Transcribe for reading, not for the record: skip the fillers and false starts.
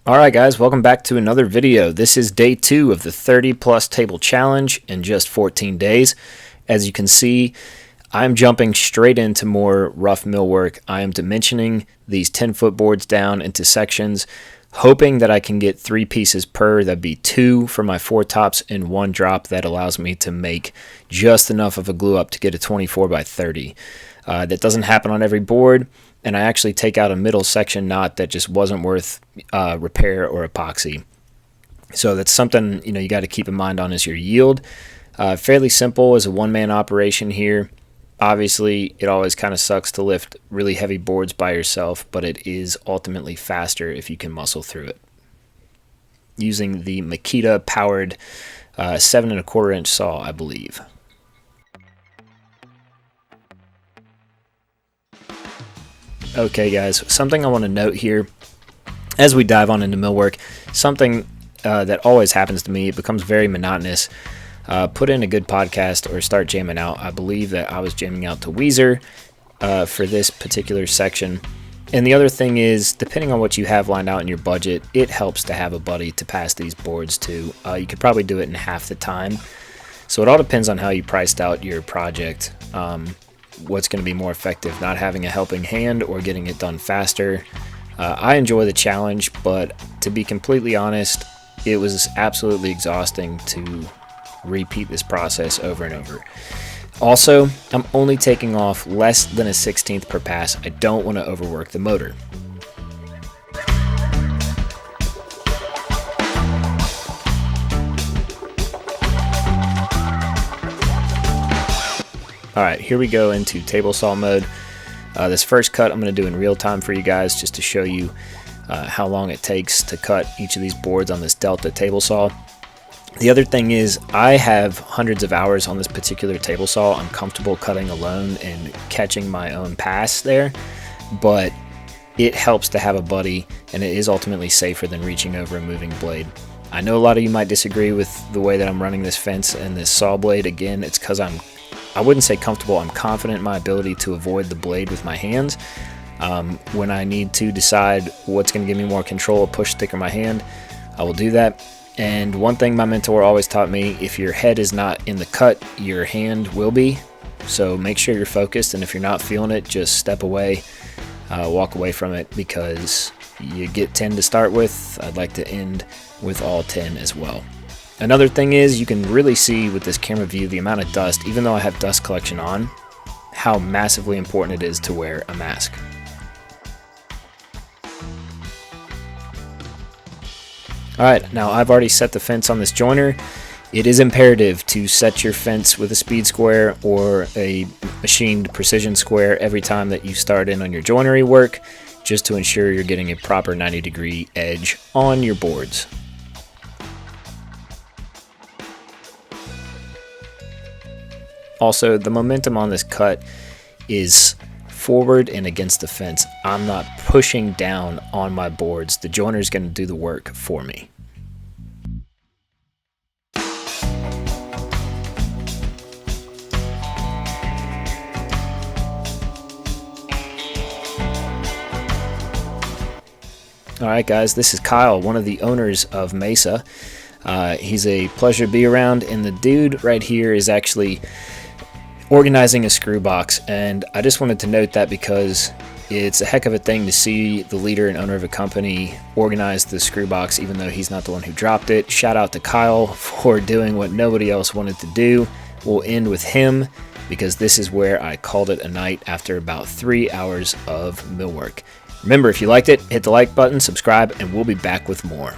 Alright guys, welcome back to another video. This is day 2 of the 30 plus table challenge in just 14 days. As you can see, I'm jumping straight into more rough millwork. I am dimensioning these 10-foot boards down into sections, hoping that I can get 3 pieces per. That'd be 2 for my 4 tops and 1 drop. That allows me to make just enough of a glue up to get a 24 by 30. That doesn't happen on every board. And I actually take out a middle section knot that just wasn't worth repair or epoxy. So that's something you got to keep in mind on is your yield. Fairly simple as a one-man operation here. Obviously, it always kind of sucks to lift really heavy boards by yourself, but it is ultimately faster if you can muscle through it. Using the Makita powered 7 1/4 inch saw, I believe. Okay guys, something I want to note here as we dive on into millwork, something that always happens to me, it becomes very monotonous. Put in a good podcast or start jamming out. I believe that I was jamming out to Weezer for this particular section. And the other thing is, depending on what you have lined out in your budget, it helps to have a buddy to pass these boards to. You could probably do it in half the time. So it all depends on how you priced out your project. What's going to be more effective, not having a helping hand or getting it done faster. I enjoy the challenge, but to be completely honest, it was absolutely exhausting to repeat this process over and over. Also, I'm only taking off less than a 16th per pass. I don't want to overwork the motor. Alright, here we go into table saw mode. This first cut I'm going to do in real time for you guys just to show you how long it takes to cut each of these boards on this Delta table saw. The other thing is I have hundreds of hours on this particular table saw. I'm comfortable cutting alone and catching my own pass there, but it helps to have a buddy, and it is ultimately safer than reaching over a moving blade. I know a lot of you might disagree with the way that I'm running this fence and this saw blade. Again, it's because I wouldn't say comfortable, I'm confident in my ability to avoid the blade with my hands. When I need to decide what's going to give me more control, a push stick or my hand, I will do that. And one thing my mentor always taught me, if your head is not in the cut, your hand will be. So make sure you're focused, and if you're not feeling it, just step away, walk away from it, because you get 10 to start with. I'd like to end with all 10 as well. Another thing is, you can really see with this camera view the amount of dust, even though I have dust collection on, how massively important it is to wear a mask. Alright, now I've already set the fence on this joiner. It is imperative to set your fence with a speed square or a machined precision square every time that you start in on your joinery work, just to ensure you're getting a proper 90-degree edge on your boards. Also, the momentum on this cut is forward and against the fence. I'm not pushing down on my boards. The joiner is going to do the work for me. Alright guys, this is Kyle, one of the owners of Mesa. He's a pleasure to be around, and the dude right here is actually organizing a screw box, and I just wanted to note that because it's a heck of a thing to see the leader and owner of a company organize the screw box even though he's not the one who dropped it. Shout out to Kyle for doing what nobody else wanted to do. We'll end with him because this is where I called it a night after about 3 hours of millwork. Remember, if you liked it, hit the like button, subscribe, and we'll be back with more.